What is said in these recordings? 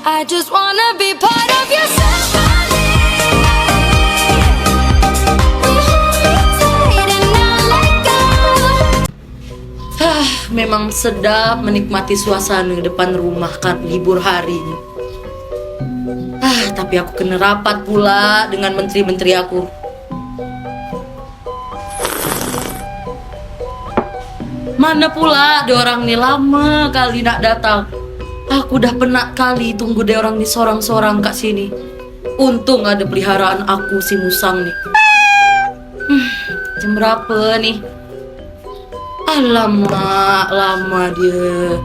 I just wanna be part of your symphony. We hold it tight and not let go. Memang sedap menikmati suasana di depan rumah kan libur hari ini. Tapi aku kena rapat pula dengan menteri-menteri aku. Mana pula dia orang nih lama kali nak datang. Aku udah penat kali tunggu dia orang nih sorang-sorang kat sini. Untung ada peliharaan aku si Musang nih. Jam berapa nih? Alamak, lama dia.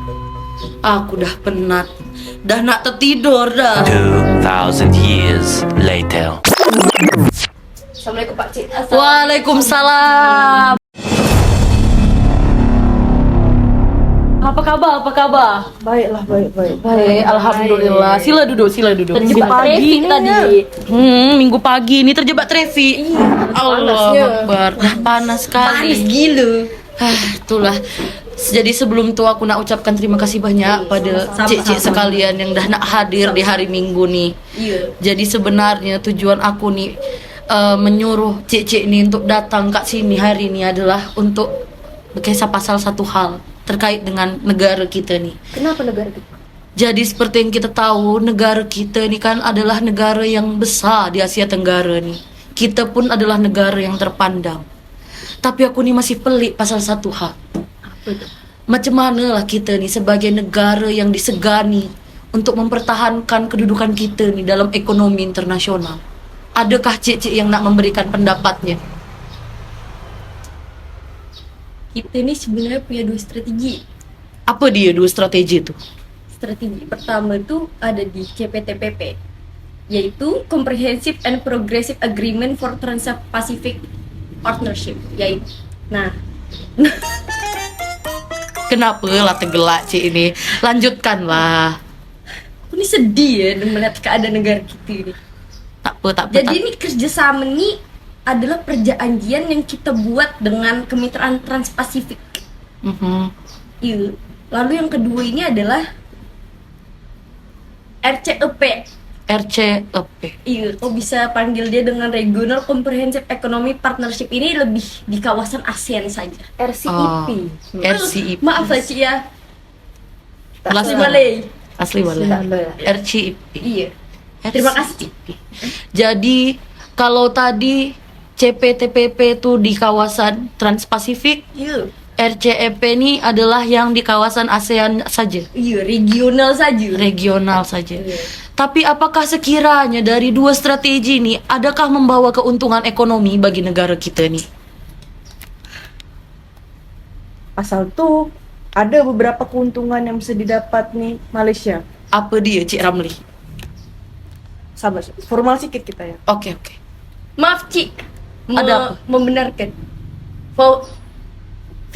Aku dah penat. Dah nak tertidur dah. 2,000 years later. Assalamualaikum Pak Cik. Waalaikumsalam. Apa kabar? Apa kabar? Baiklah, baik. Alhamdulillah. Sila duduk. Terjebak trafik tadi. Minggu pagi ini terjebak trafik. Allah Akbar. Dah panas sekali. Panas gila. Itulah. Jadi sebelum tu aku nak ucapkan terima kasih banyak pada cik-cik sekalian yang dah nak hadir di hari Minggu ni. Iya. Jadi sebenarnya tujuan aku ni menyuruh cik-cik ni untuk datang kat sini hari ni adalah untuk berkisah pasal satu hal terkait dengan negara kita ni. Kenapa negara kita? Jadi seperti yang kita tahu, negara kita ni kan adalah negara yang besar di Asia Tenggara ni. Kita pun adalah negara yang terpandang. Tapi aku ni masih pelik pasal satu hal. Apa itu? Macam manalah kita ni sebagai negara yang disegani untuk mempertahankan kedudukan kita ni dalam ekonomi internasional. Adakah cik-cik yang nak memberikan pendapatnya? Kita ni sebenarnya punya dua strategi. Apa dia dua strategi tu? Strategi pertama tu ada di CPTPP, yaitu Comprehensive and Progressive Agreement for Trans-Pacific Partnership, yaitu. Nah, Kenapa lah tergelak cik ini? Lanjutkanlah. aku ni sedih ya melihat keadaan negara kita ni. Tak apa. Jadi ini kerjasama ni adalah perjanjian yang kita buat dengan Kemitraan Trans-Pasifik. Iya. Lalu yang kedua ini adalah RCEP. RCEP. Iya, kau bisa panggil dia dengan Regional Comprehensive Economic Partnership. Ini lebih di kawasan ASEAN saja. RCEP. RCEP. Maaf lah Cik ya. Asli Malay. Asli Malay. RCEP. Iya. Terima kasih Cik. Jadi kalau tadi CPTPP itu di kawasan Trans-Pasifik, Iya. RCEP ini adalah yang di kawasan ASEAN saja, Iya, regional saja. regional saja. Iya. Tapi apakah sekiranya dari dua strategi ini adakah membawa keuntungan ekonomi bagi negara kita nih? Asal tuh ada beberapa keuntungan yang bisa didapat nih Malaysia. Apa dia, Cik Ramli? Sabar, formal sedikit kita ya. Oke. Maaf Cik. Ada apa? Membenarkan.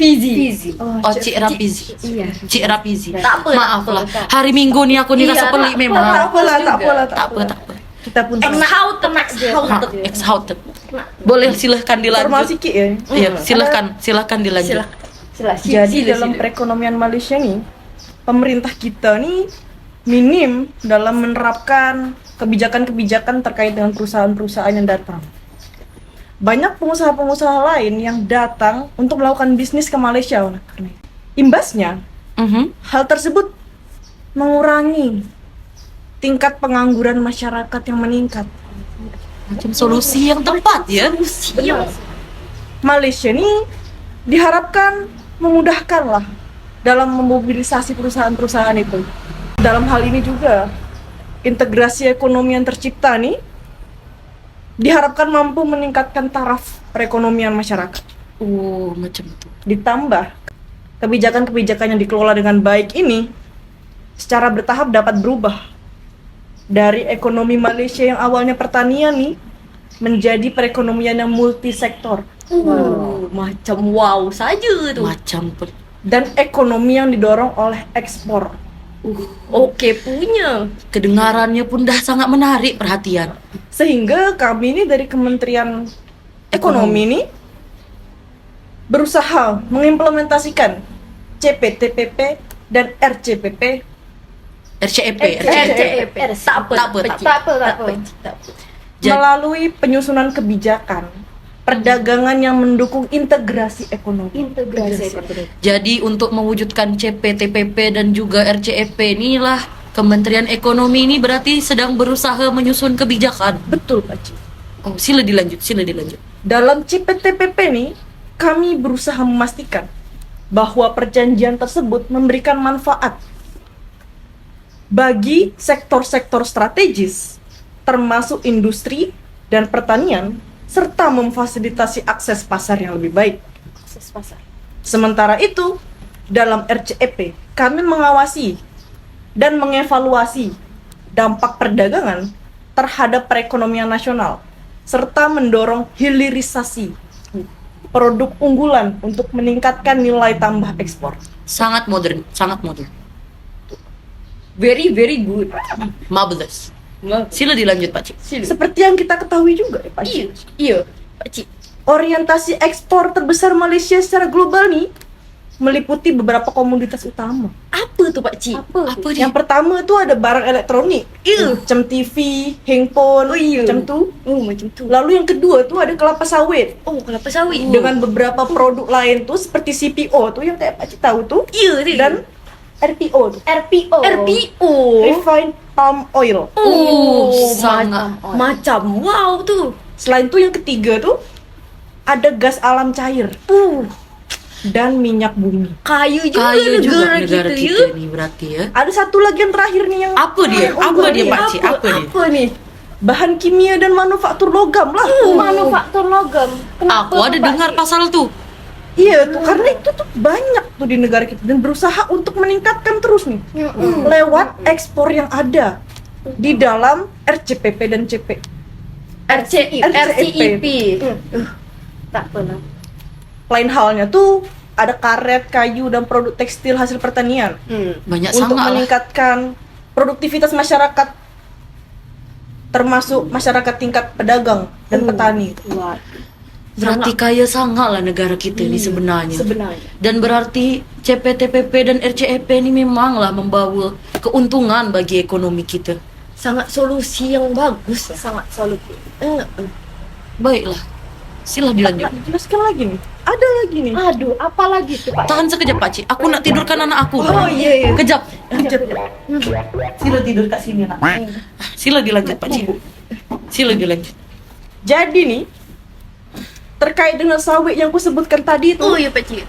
Fizi. Oh, Cik Rapizi. Iya. Cik Rapizi. Tak apa, Maaf tak lah. apa. Hari Minggu nih aku nih Iya, rasa tak pelik apa, memang. Tak apalah. Tak apa. Kita pun Exhausted. Exhausted. Boleh silahkan formal dilanjut. sedikit ya. Iya, silahkan dilanjut. Jadi dalam perekonomian Malaysia nih, pemerintah kita nih minim dalam menerapkan kebijakan-kebijakan terkait dengan perusahaan-perusahaan yang datang. Banyak pengusaha-pengusaha lain yang datang untuk melakukan bisnis ke Malaysia. Karena imbasnya, hal tersebut mengurangi tingkat pengangguran masyarakat yang meningkat. Macam solusi yang tepat ya. Malaysia ini diharapkan memudahkanlah dalam memobilisasi perusahaan-perusahaan itu. Dalam hal ini juga, integrasi ekonomi yang tercipta nih diharapkan mampu meningkatkan taraf perekonomian masyarakat. Macam itu. Ditambah, kebijakan-kebijakan yang dikelola dengan baik ini secara bertahap dapat berubah dari ekonomi Malaysia yang awalnya pertanian nih menjadi perekonomian yang multisektor. Macam wow saja tu. Dan ekonomi yang didorong oleh ekspor. Oke punya. Kedengarannya pun dah sangat menarik perhatian. Sehingga kami ini dari Kementerian Ekonomi ini berusaha mengimplementasikan CPTPP dan RCPP RCEP. RCEP. Tak apa. Tak apa, tak apa. Jadi- Melalui penyusunan kebijakan perdagangan yang mendukung integrasi ekonomi. Integrasi ekonomi. Jadi untuk mewujudkan CPTPP dan juga RCEP inilah Kementerian Ekonomi ini berarti sedang berusaha menyusun kebijakan. Betul, Pak Ci. Oh, sila dilanjut. Dalam CPTPP nih, kami berusaha memastikan bahwa perjanjian tersebut memberikan manfaat bagi sektor-sektor strategis, termasuk industri dan pertanian, serta memfasilitasi akses pasar yang lebih baik. Akses pasar. Sementara itu, dalam RCEP, kami mengawasi dan mengevaluasi dampak perdagangan terhadap perekonomian nasional, serta mendorong hilirisasi produk unggulan untuk meningkatkan nilai tambah ekspor. Sangat modern. Very good. Marvelous. Sila dilanjut, Pak Cik. Seperti yang kita ketahui juga ya Pak Ci, Iya, Pak Cik. orientasi ekspor terbesar Malaysia secara global nih meliputi beberapa komoditas utama. Apa tuh Pak Cik? Apa dia? Yang pertama tuh ada barang elektronik, macam TV, handphone, macam tuh. Oh, macam tu. Lalu yang kedua tuh ada kelapa sawit. Oh, kelapa sawit. Dengan beberapa produk lain tuh seperti CPO tuh yang kayak Pak Cik tahu tuh. Iya, tu. Dan RPO tuh. RPO. Refined Palm Oil. Oh, sangat. Macam wow tu. Selain itu yang ketiga tuh ada gas alam cair dan minyak bumi. Kayu juga Kayu juga negara negara kita, kita nih berarti ya. Ada satu lagi yang terakhir nih yang Apa dia? paling Apa unggulan dia, nih. Pak Cik? Apa dia? Apa nih? Bahan kimia dan manufaktur logam lah. Manufaktur logam. Aku ada dengar pasal tuh. Iya tuh, karena itu tuh banyak tuh di negara kita dan berusaha untuk meningkatkan terus nih lewat ekspor yang ada di dalam RCPP dan CP. RCEP. Tak apalah. Lain halnya tuh ada karet, kayu dan produk tekstil hasil pertanian Banyak untuk sangat lah. meningkatkan produktivitas masyarakat, termasuk masyarakat tingkat pedagang dan petani. Berarti kaya sangat lah negara kita ini sebenarnya. Dan berarti CPTPP dan RCEP ini memanglah membawa keuntungan bagi ekonomi kita. Sangat solusi yang bagus. Sangat solusi. Baiklah, sila dilanjut. Jelaskan lagi nih. Ada lagi nih. Aduh, apa lagi tuh Pak? Tahan sekejap Pak Cik, aku nak tidurkan anak aku. Oh iya. Kejap. Sila tidur kat sini nak. Sila dilanjut Pak Cik. Sila dilanjut. Jadi nih, terkait dengan sawit yang aku sebutkan tadi itu, Oh ya Pak Cik.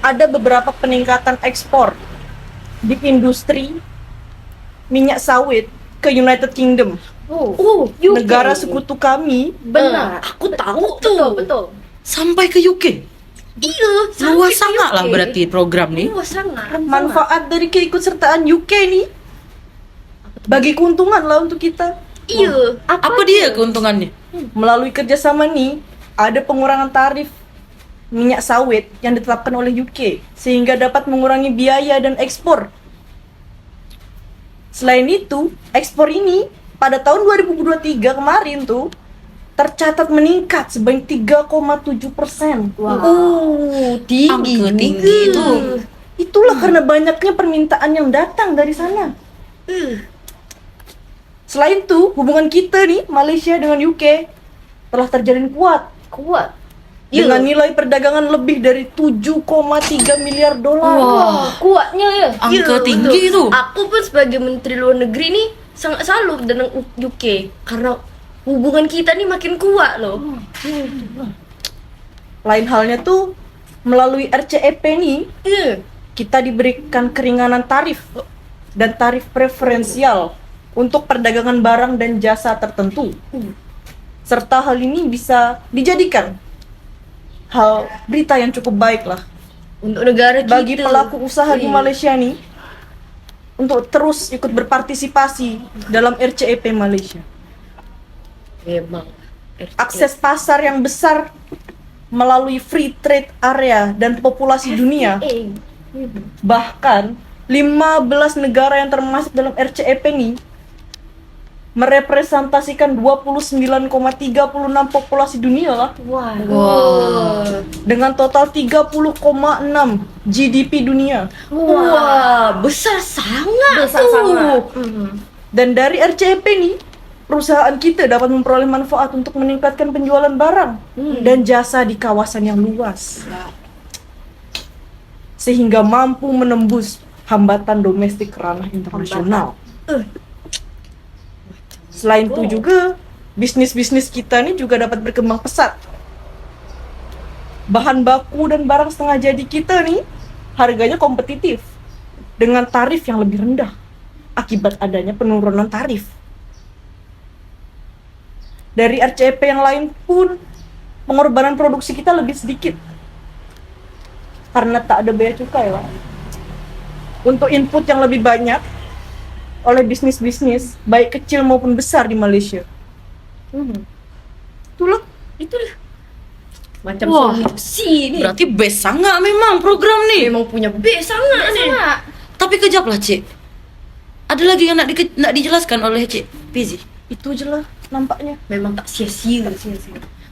ada beberapa peningkatan ekspor di industri minyak sawit ke United Kingdom, Oh, negara sekutu kami. benar. Aku tahu tuh. Betul. Sampai ke UK. Iya, Luas sangat lah berarti program nih. Luas sangat. Manfaat dari keikutsertaan UK nih bagi keuntungan lah untuk kita. Iya. Apa dia keuntungannya? Melalui kerjasama nih, ada pengurangan tarif minyak sawit yang ditetapkan oleh UK sehingga dapat mengurangi biaya dan ekspor. Selain itu, ekspor ini pada tahun 2023 kemarin tuh tercatat meningkat sebanyak 3,7%. Oh, tinggi. Angka tinggi itu. Itulah karena banyaknya permintaan yang datang dari sana. Selain itu, hubungan kita nih Malaysia dengan UK telah terjalin kuat Kuat. dengan nilai perdagangan lebih dari 7,3 miliar dolar. Wah. Kuatnya ya. Angka tinggi betul. tu. Aku pun sebagai menteri luar negeri nih sangat salut dengan UK karena hubungan kita nih makin kuat loh. Lain halnya tuh melalui RCEP nih Iya. kita diberikan keringanan tarif dan tarif preferensial untuk perdagangan barang dan jasa tertentu. Serta hal ini bisa dijadikan hal berita yang cukup baik lah Untuk negara kita. bagi pelaku usaha di Iya. Malaysia nih untuk terus ikut berpartisipasi dalam RCEP Malaysia. Memang. Akses pasar yang besar melalui free trade area dan populasi dunia. Bahkan 15 negara yang termasuk dalam RCEP ini merepresentasikan 29,36 populasi dunia lah, Wah. dengan total 30,6 GDP dunia. Wah, besar sangat. Besar sangat. Dan dari RCEP nih, perusahaan kita dapat memperoleh manfaat untuk meningkatkan penjualan barang dan jasa di kawasan yang luas, sehingga mampu menembus hambatan domestik ke ranah internasional. Selain itu juga, bisnis-bisnis kita nih juga dapat berkembang pesat. Bahan baku dan barang setengah jadi kita nih harganya kompetitif dengan tarif yang lebih rendah akibat adanya penurunan tarif. Dari RCEP yang lain pun pengorbanan produksi kita lebih sedikit karena tak ada bea cukai lah. Untuk input yang lebih banyak oleh bisnis-bisnis baik kecil maupun besar di Malaysia. Itulah. Macam Wah. solusi nih. Berarti best sangat memang program nih. Memang punya base sangat nih. Tapi kejap lah, Cik. Ada lagi yang nak dijelaskan oleh Cik Fizi? Itu aja lah nampaknya. Memang tak sia-sia.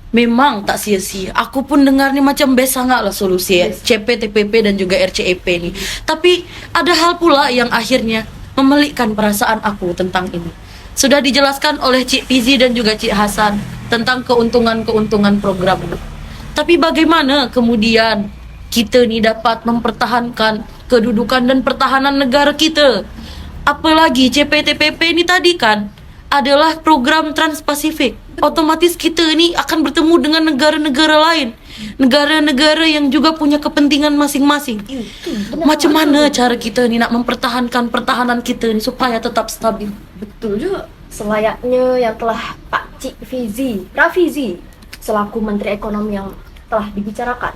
Memang tak sia-sia. Aku pun dengar nih macam best sangat lah solusi ya. CPTPP dan juga RCEP nih. Tapi ada hal pula yang akhirnya memelikkan perasaan aku tentang ini. Sudah dijelaskan oleh Cik Fizi dan juga Cik Hasan tentang keuntungan-keuntungan program ini. Tapi bagaimana kemudian kita nih dapat mempertahankan kedudukan dan pertahanan negara kita? Apalagi CPTPP ini tadi kan adalah program Trans-Pasifik. Otomatis kita ini akan bertemu dengan negara-negara lain. Negara-negara yang juga punya kepentingan masing-masing. Macam mana cara kita ni nak mempertahankan pertahanan kita ni supaya tetap stabil? Betul juga. Selayaknya yang telah Pak Cik Rafizi selaku Menteri Ekonomi yang telah dibicarakan.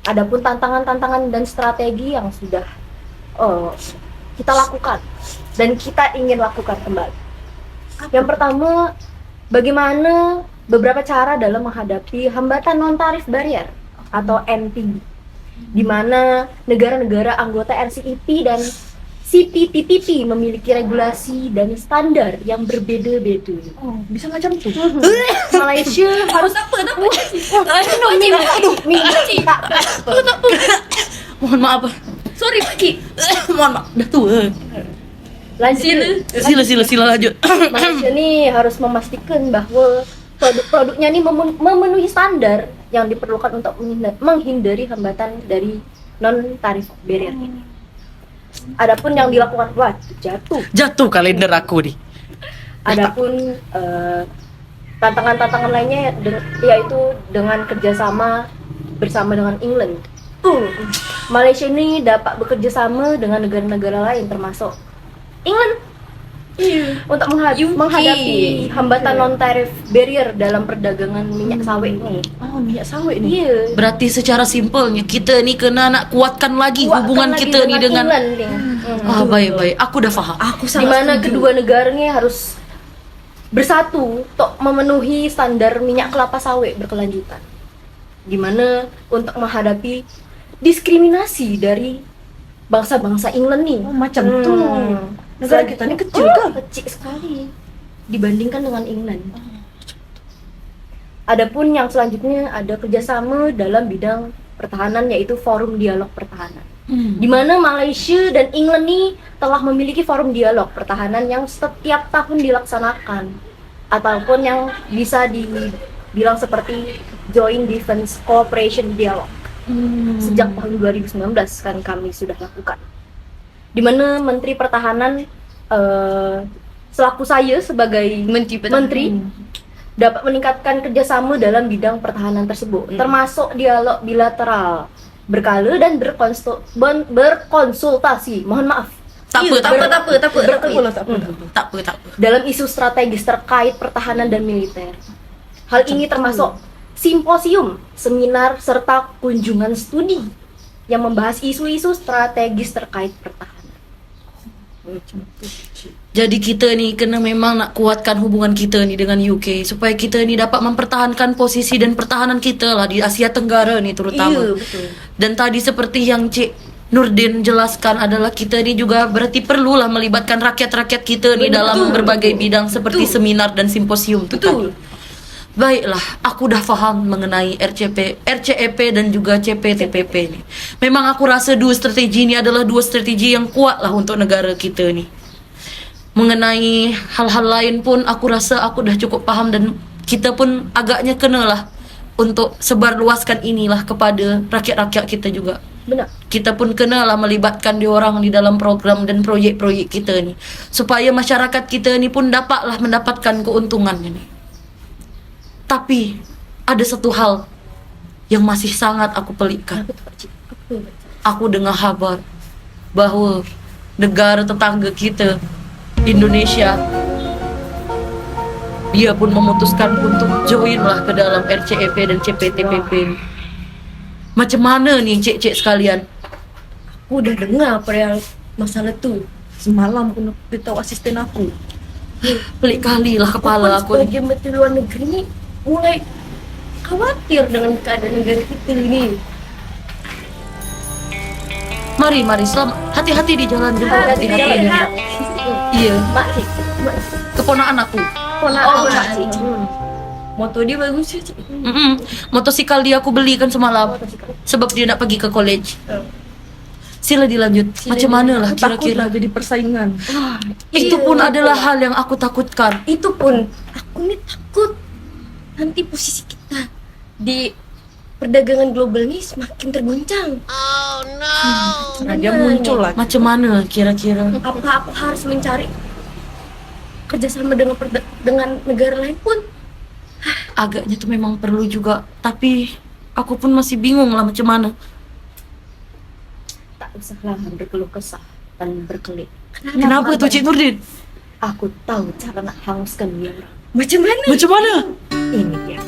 Adapun tantangan-tantangan dan strategi yang sudah kita lakukan dan kita ingin lakukan kembali. Yang pertama, bagaimana beberapa cara dalam menghadapi hambatan non-tarif barrier atau NTB, di mana negara-negara anggota RCEP dan CPTPP memiliki regulasi dan standar yang berbeda-beda. Oh, bisa macam tu. Malaysia harus apa? Mohon maaf. Sorry Pak Cik. Mohon maaf, dah tua. Lanjut. Sila lanjut. Malaysia ni harus memastikan bahawa produk-produknya ni memenuhi standar yang diperlukan untuk menghindari hambatan dari non-tarif barrier ini. Adapun yang dilakukan, wah Jatuh kalender aku nih. adapun tantangan-tantangan lainnya yaitu dengan kerjasama bersama dengan England. Malaysia ini dapat bekerja sama dengan negara-negara lain termasuk England untuk menghadapi hambatan non-tarif barrier dalam perdagangan minyak sawit ni. Oh, minyak sawit ni. Iya. Berarti secara simpelnya kita ni kena nak kuatkan lagi hubungan lagi kita ni dengan England ni. baik. Aku dah faham. Aku Di mana kedua negara ni harus bersatu untuk memenuhi standar minyak kelapa sawit berkelanjutan. Di mana untuk menghadapi diskriminasi dari bangsa-bangsa England ni. Oh, macam tu. Negara kita ni kecil kan? Kecil sekali dibandingkan dengan England. Adapun yang selanjutnya ada kerjasama dalam bidang pertahanan yaitu Forum Dialog Pertahanan. Di mana Malaysia dan England ni telah memiliki forum dialog pertahanan yang setiap tahun dilaksanakan ataupun yang bisa dibilang seperti Joint Defense Cooperation Dialogue. Sejak tahun 2019 kan kami sudah lakukan. Di mana Menteri Pertahanan selaku saya sebagai menteri dapat meningkatkan kerjasama dalam bidang pertahanan tersebut, termasuk dialog bilateral berkala dan berkonsultasi. Mohon maaf. Tak apa. Dalam isu strategis terkait pertahanan dan militer. Hal ini termasuk simposium, seminar serta kunjungan studi yang membahas isu-isu strategis terkait pertahanan. Jadi kita ni kena memang nak kuatkan hubungan kita ni dengan UK supaya kita ni dapat mempertahankan posisi dan pertahanan kita lah di Asia Tenggara ni terutama. Iya, betul. Dan tadi seperti yang Cik Nurdin jelaskan adalah kita ini juga berarti perlulah melibatkan rakyat-rakyat kita nih dalam berbagai bidang seperti seminar dan simposium tuh tadi. Baiklah, aku udah paham mengenai RCEP dan juga CPTPP nih. Memang aku rasa dua strategi ini adalah dua strategi yang kuat lah untuk negara kita nih. Mengenai hal-hal lain pun aku rasa aku udah cukup paham dan kita pun agaknya kenalah untuk sebarluaskan inilah kepada rakyat-rakyat kita juga. Benar. Kita pun kenalah melibatkan diorang di dalam program dan proyek-proyek kita nih, supaya masyarakat kita ni pun dapatlah mendapatkan keuntungan ini. Tapi ada satu hal yang masih sangat aku pelikkan. Apa tuh, Pakcik? Apa, Pakcik? Aku dengar kabar bahwa negara tetangga kita, Indonesia, dia pun memutuskan untuk join lah ke dalam RCEP dan CPTPP. Macam mana nih cek-cek sekalian? Aku udah dengar perihal masalah tuh. Semalam aku beritahu asisten aku. Pelik kali lah kepala aku. Sebagai menteri luar negeri ini mulai khawatir dengan keadaan negara kita ini. Mari, selamat. Hati-hati di jalan juga. Hati-hati. Iya, Pakcik, keponakan aku. ponakan Oh, Pakcik. Moto dia bagus ya, Cik. Motosikal dia aku beli kan semalam sebab dia nak pergi ke college. Sila dilanjut. Macam mana lah Takut kira-kira? lah jadi persaingan. Itu pun adalah hal yang aku takutkan. Itu pun aku nih takut nanti posisi kita di perdagangan global ini semakin terguncang. Nah, dia muncul lah. Macam mana kira-kira? Apakah aku harus mencari kerjasama dengan negara lain pun? Agaknya tuh memang perlu juga. Tapi aku pun masih bingung lah macam mana. Tak usahlah berkeluh kesah dan berkelit. Kenapa tuh Cik Nurdin? Aku tahu cara nak hanguskan dia. Macam mana? Macam mana? Ini dia.